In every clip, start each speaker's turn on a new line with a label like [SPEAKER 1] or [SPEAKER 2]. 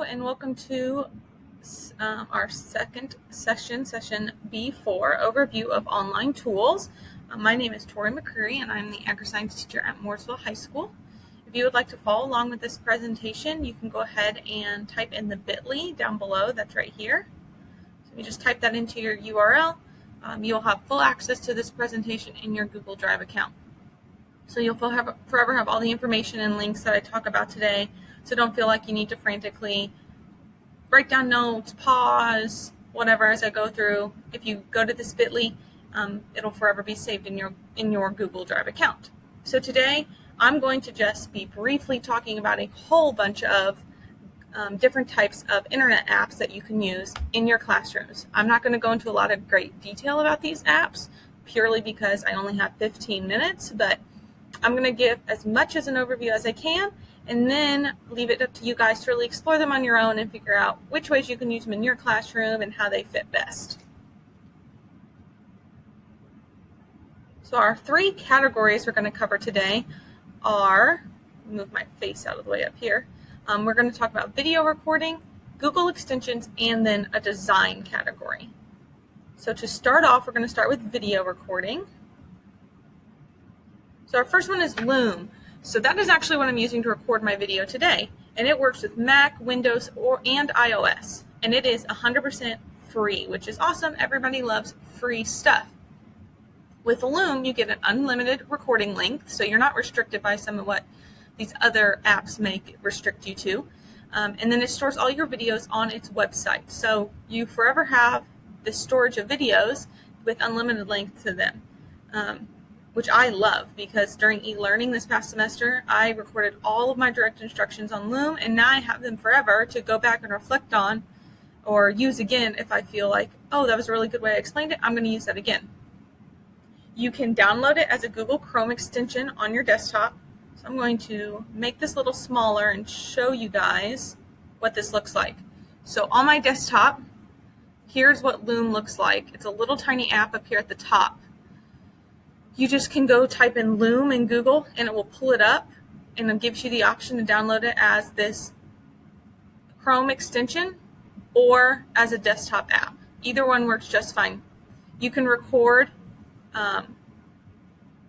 [SPEAKER 1] and welcome to our second session B4, Overview of Online Tools. My name is Tori McCreary, and I'm the Agri-Science teacher at Mooresville High School. If you would like to follow along with this presentation, you can go ahead and type in the bit.ly down below. That's right here. So you just type that into your URL. You'll have full access to this presentation in your Google Drive account. So you'll forever have all the information and links that I talk about today. So don't feel like you need to frantically write down notes, pause, whatever as I go through. If you go to this bit.ly, it'll forever be saved in your Google Drive account. So today I'm going to just be briefly talking about a whole bunch of different types of internet apps that you can use in your classrooms. I'm not going to go into a lot of great detail about these apps purely because I only have 15 minutes, but I'm going to give as much as an overview as I can and then leave it up to you guys to really explore them on your own and figure out which ways you can use them in your classroom and how they fit best. So our three categories we're going to cover today are, move my face out of the way up here, we're going to talk about video recording, Google extensions, and then a design category. So to start off, we're going to start with video recording. So our first one is Loom. So that is actually what I'm using to record my video today. And it works with Mac, Windows, and iOS. And it is 100% free, which is awesome. Everybody loves free stuff. With Loom, you get an unlimited recording length, so you're not restricted by some of what these other apps may restrict you to. And then it stores all your videos on its website. So you forever have the storage of videos with unlimited length to them. Which I love because during e-learning this past semester, I recorded all of my direct instructions on Loom, and now I have them forever to go back and reflect on or use again if I feel like, oh, that was a really good way I explained it, I'm going to use that again. You can download it as a Google Chrome extension on your desktop. So I'm going to make this a little smaller and show you guys what this looks like. So on my desktop, here's what Loom looks like. It's a little tiny app up here at the top. You just can go type in Loom in Google and it will pull it up and it gives you the option to download it as this Chrome extension or as a desktop app. Either one works just fine. You can record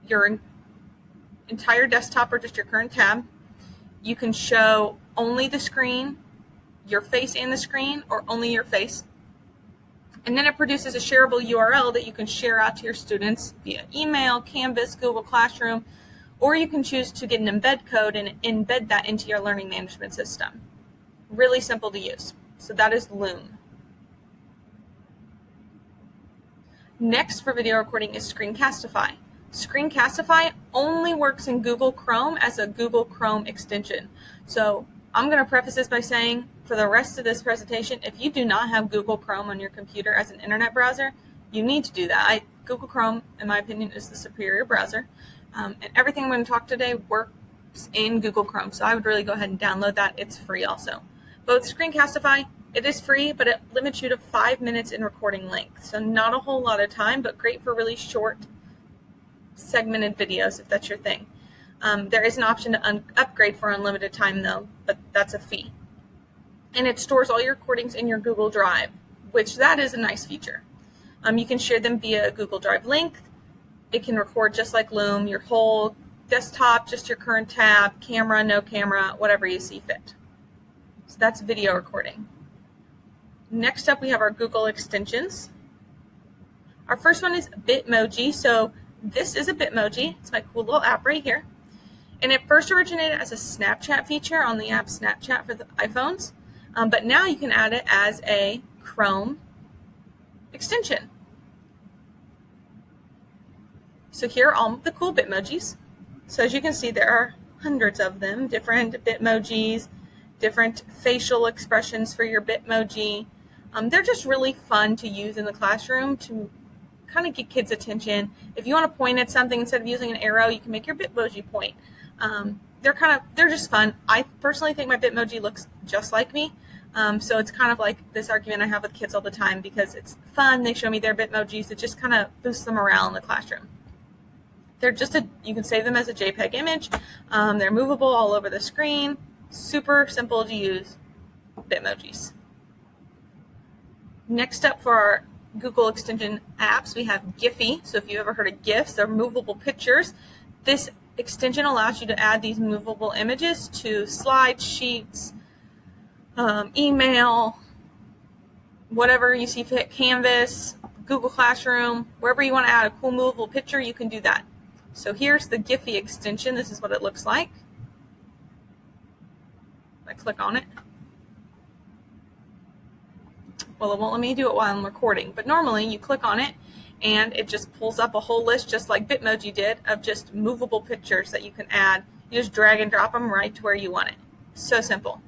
[SPEAKER 1] your entire desktop or just your current tab. You can show only the screen, your face and the screen, or only your face. And then it produces a shareable URL that you can share out to your students via email, Canvas, Google Classroom, or you can choose to get an embed code and embed that into your learning management system. Really simple to use. So that is Loom. Next for video recording is Screencastify. Screencastify only works in Google Chrome as a Google Chrome extension. So I'm going to preface this by saying for the rest of this presentation, if you do not have Google Chrome on your computer as an internet browser, you need to do that. Google Chrome, in my opinion, is the superior browser. And everything I'm going to talk today works in Google Chrome. So I would really go ahead and download that. It's free also. Both Screencastify, it is free, but it limits you to 5 minutes in recording length. So not a whole lot of time, but great for really short segmented videos if that's your thing. There is an option to upgrade for unlimited time though, but that's a fee. And it stores all your recordings in your Google Drive, which that is a nice feature. You can share them via Google Drive link. It can record just like Loom, your whole desktop, just your current tab, camera, no camera, whatever you see fit. So that's video recording. Next up, we have our Google extensions. Our first one is Bitmoji. So this is a Bitmoji. It's my cool little app right here. And it first originated as a Snapchat feature on the app Snapchat for the iPhones. But now you can add it as a Chrome extension. So here are all the cool Bitmojis. So as you can see, there are hundreds of them, different Bitmojis, different facial expressions for your Bitmoji. They're just really fun to use in the classroom to kind of get kids' attention. If you want to point at something instead of using an arrow, you can make your Bitmoji point. They're just fun. I personally think my Bitmoji looks just like me. So it's kind of like this argument I have with kids all the time because it's fun. They show me their Bitmojis. It just kind of boosts them morale in the classroom. They're just you can save them as a JPEG image. They're movable all over the screen. Super simple to use. Bitmojis. Next up for our Google extension apps, we have Giphy. So if you've ever heard of GIFs, they're movable pictures. This extension allows you to add these movable images to slide sheets, email, whatever you see fit, Canvas, Google Classroom, wherever you want to add a cool movable picture, you can do that. So here's the Giphy extension. This is what it looks like. I click on it. Well, it won't let me do it while I'm recording, but normally you click on it and it just pulls up a whole list, just like Bitmoji did, of just movable pictures that you can add. You just drag and drop them right to where you want it. So simple.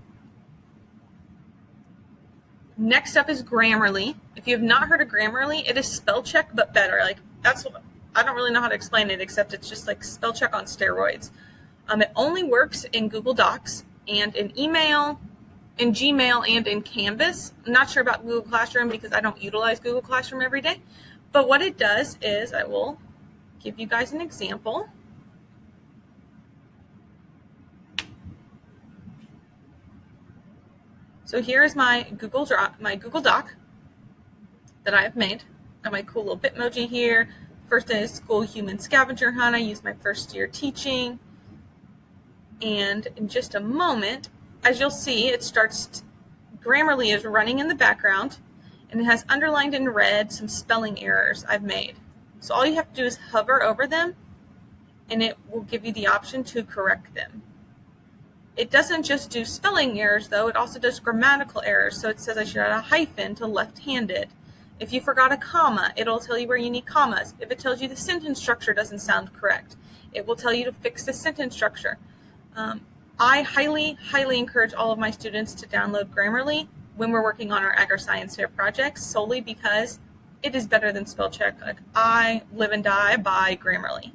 [SPEAKER 1] Next up is Grammarly. If you have not heard of Grammarly, it is spell check but better. Like, that's what, I don't really know how to explain it, except it's just like spell check on steroids. It only works in Google Docs and in email, in Gmail, and in Canvas. I'm not sure about Google Classroom because I don't utilize Google Classroom every day. But what it does is, I will give you guys an example. So here is my Google Doc that I have made. Got my cool little Bitmoji here. First day of school human scavenger hunt. I use my first year teaching. And in just a moment, as you'll see, it starts, Grammarly is running in the background, and it has underlined in red some spelling errors I've made. So all you have to do is hover over them, and it will give you the option to correct them. It doesn't just do spelling errors, though. It also does grammatical errors. So it says I should add a hyphen to left-handed. If you forgot a comma, it'll tell you where you need commas. If it tells you the sentence structure doesn't sound correct, it will tell you to fix the sentence structure. I highly, highly encourage all of my students to download Grammarly when we're working on our agri-science fair projects, solely because it is better than spell check. Like, I live and die by Grammarly.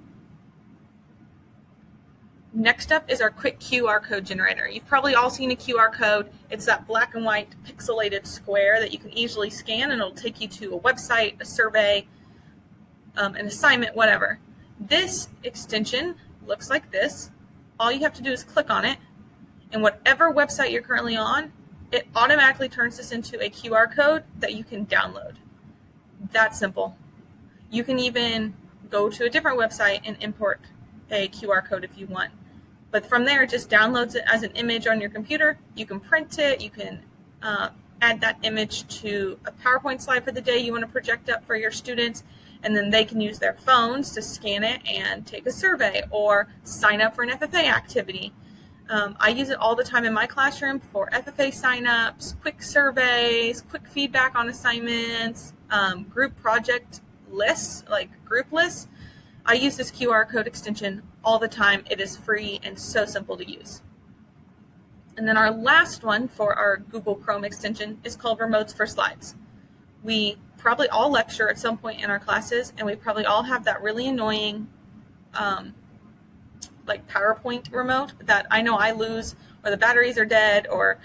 [SPEAKER 1] Next up is our quick QR code generator. You've probably all seen a QR code. It's that black and white pixelated square that you can easily scan, and it'll take you to a website, a survey, an assignment, whatever. This extension looks like this. All you have to do is click on it, and whatever website you're currently on, it automatically turns this into a QR code that you can download. That's simple. You can even go to a different website and import a QR code if you want. But from there, it just downloads it as an image on your computer. You can print it. You can add that image to a PowerPoint slide for the day you want to project up for your students, and then they can use their phones to scan it and take a survey or sign up for an FFA activity. I use it all the time in my classroom for FFA signups, quick surveys, quick feedback on assignments, group project lists, like group lists. I use this QR code extension all the time. It is free and so simple to use. And then our last one for our Google Chrome extension is called Remotes for Slides. We probably all lecture at some point in our classes, and we probably all have that really annoying like PowerPoint remote that I know I lose, or the batteries are dead, or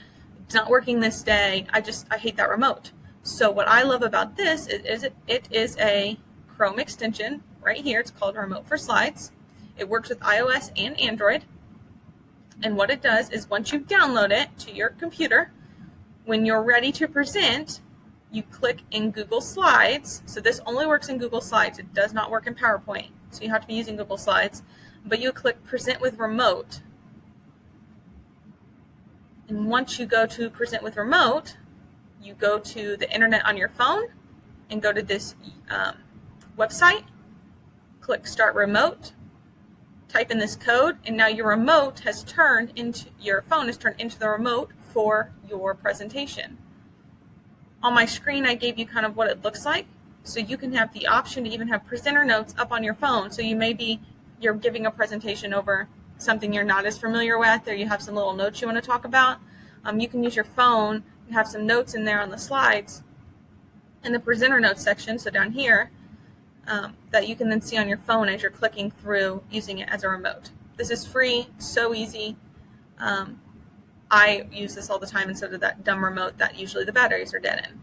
[SPEAKER 1] it's not working this day. I hate that remote. So what I love about this is it is a Chrome extension right here. It's called Remote for Slides. It works with iOS and Android. And what it does is once you download it to your computer, when you're ready to present, you click in Google Slides. So this only works in Google Slides. It does not work in PowerPoint. So you have to be using Google Slides. But you click Present with Remote. And once you go to Present with Remote, you go to the internet on your phone and go to this website, click Start Remote, type in this code, and now your remote has turned into, your phone has turned into the remote for your presentation. On my screen, I gave you kind of what it looks like, so you can have the option to even have presenter notes up on your phone. So you're giving a presentation over something you're not as familiar with, or you have some little notes you want to talk about. You can use your phone and have some notes in there on the slides in the presenter notes section, so down here, that you can then see on your phone as you're clicking through using it as a remote. This is free, so easy. I use this all the time instead of that dumb remote that usually the batteries are dead in.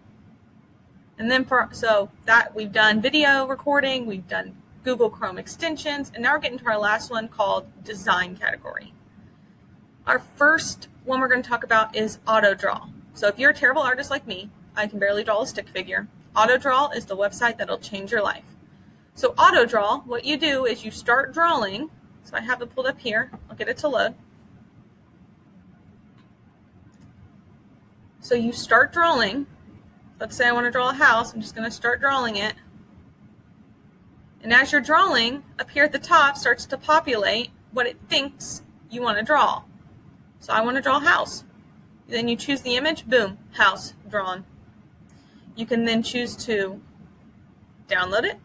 [SPEAKER 1] And then so that we've done video recording, we've done Google Chrome extensions, and now we're getting to our last one called design category. Our first one we're going to talk about is auto draw. So if you're a terrible artist like me, I can barely draw a stick figure, AutoDraw is the website that'll change your life. So AutoDraw, what you do is you start drawing. So I have it pulled up here. I'll get it to load. So you start drawing. Let's say I want to draw a house. I'm just going to start drawing it. And as you're drawing, up here at the top starts to populate what it thinks you want to draw. So I want to draw a house. Then you choose the image, boom, house drawn. You can then choose to download it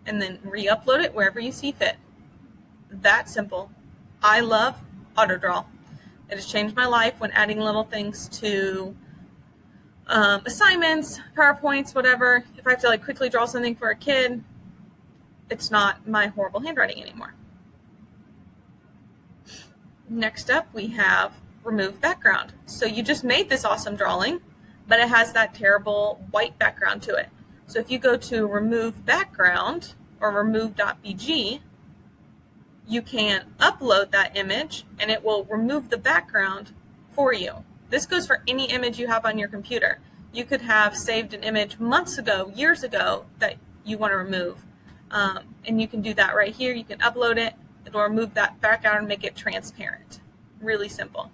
[SPEAKER 1] and then re-upload it wherever you see fit. That simple. I love AutoDraw. It has changed my life when adding little things to assignments, PowerPoints, whatever. If I have to quickly draw something for a kid, it's not my horrible handwriting anymore. Next up, we have remove background. So you just made this awesome drawing, but it has that terrible white background to it. So if you go to remove background or remove.bg, you can upload that image and it will remove the background for you. This goes for any image you have on your computer. You could have saved an image months ago, years ago, that you want to remove. And you can do that right here. You can upload it. It'll remove that background and make it transparent. Really simple.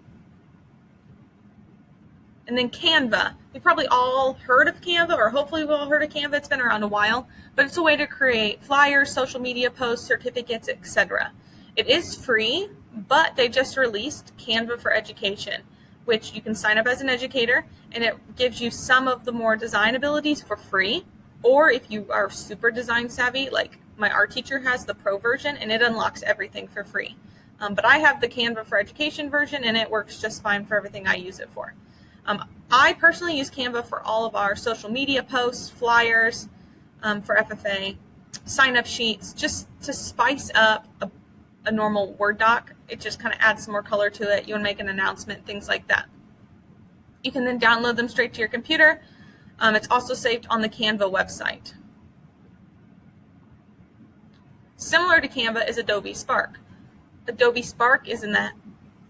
[SPEAKER 1] And then Canva. You've probably all heard of Canva, or hopefully we've all heard of Canva. It's been around a while, but it's a way to create flyers, social media posts, certificates, etc. It is free, but they just released Canva for Education, which you can sign up as an educator, and it gives you some of the more design abilities for free. Or if you are super design savvy, like my art teacher has the pro version, and it unlocks everything for free. But I have the Canva for Education version, and it works just fine for everything I use it for. I personally use Canva for all of our social media posts, flyers for FFA, sign-up sheets, just to spice up a normal Word doc. It just kind of adds some more color to it. You want to make an announcement, things like that. You can then download them straight to your computer. It's also saved on the Canva website. Similar to Canva is Adobe Spark. Adobe Spark is in the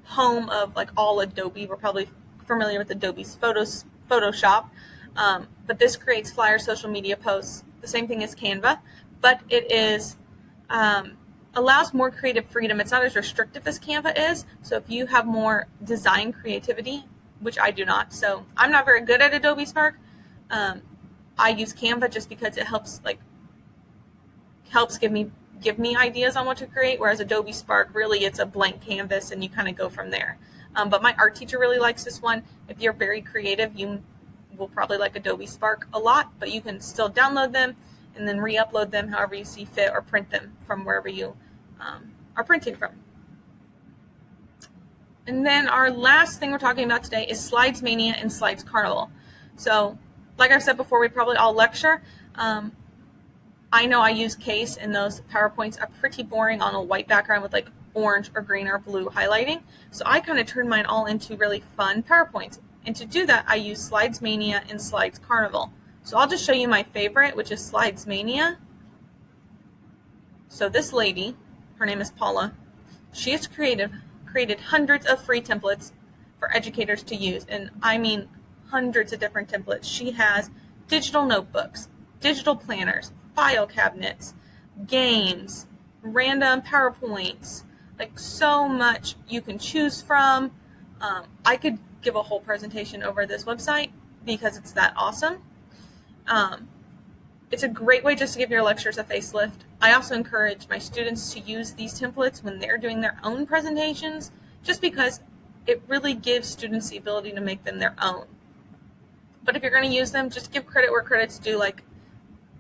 [SPEAKER 1] home of all Adobe. We're probably familiar with Adobe's Photoshop, but this creates flyer social media posts, the same thing as Canva, but it is allows more creative freedom. It's not as restrictive as Canva is, so if you have more design creativity, which I do not, so I'm not very good at Adobe Spark. I use Canva just because it helps give me ideas on what to create, whereas Adobe Spark, really it's a blank canvas and you kind of go from there. But my art teacher really likes this one. If you're very creative, you will probably like Adobe Spark a lot, but you can still download them and then re-upload them however you see fit, or print them from wherever you are printing from. And then our last thing we're talking about today is Slides Mania and Slides Carnival. So like I've said before, we probably all lecture. I know I use Case, and those PowerPoints are pretty boring on a white background with orange or green or blue highlighting. So I kind of turn mine all into really fun PowerPoints. And to do that, I use Slides Mania and Slides Carnival. So I'll just show you my favorite, which is Slides Mania. So this lady, her name is Paula, she has created hundreds of free templates for educators to use. And I mean hundreds of different templates. She has digital notebooks, digital planners, file cabinets, games, random PowerPoints, so much you can choose from. I could give a whole presentation over this website because it's that awesome. It's a great way just to give your lectures a facelift. I also encourage my students to use these templates when they're doing their own presentations, just because it really gives students the ability to make them their own. But if you're going to use them, just give credit where credit's due.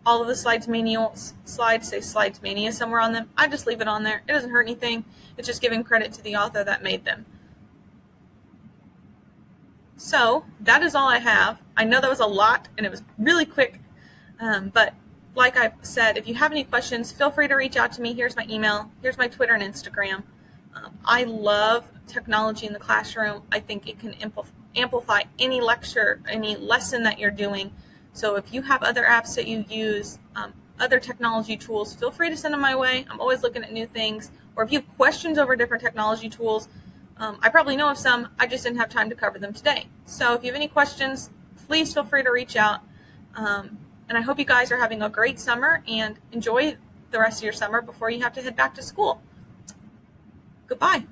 [SPEAKER 1] All of the Slides Mania slides say Slides Mania somewhere on them. I just leave it on there. It doesn't hurt anything. It's just giving credit to the author that made them. So that is all I have. I know that was a lot and it was really quick, but like I said, if you have any questions, feel free to reach out to me. Here's my email. Here's my Twitter and Instagram. I love technology in the classroom. I think it can amplify any lecture, any lesson that you're doing. So if you have other apps that you use, other technology tools, feel free to send them my way. I'm always looking at new things. Or if you have questions over different technology tools, I probably know of some, I just didn't have time to cover them today. So if you have any questions, please feel free to reach out. And I hope you guys are having a great summer and enjoy the rest of your summer before you have to head back to school. Goodbye.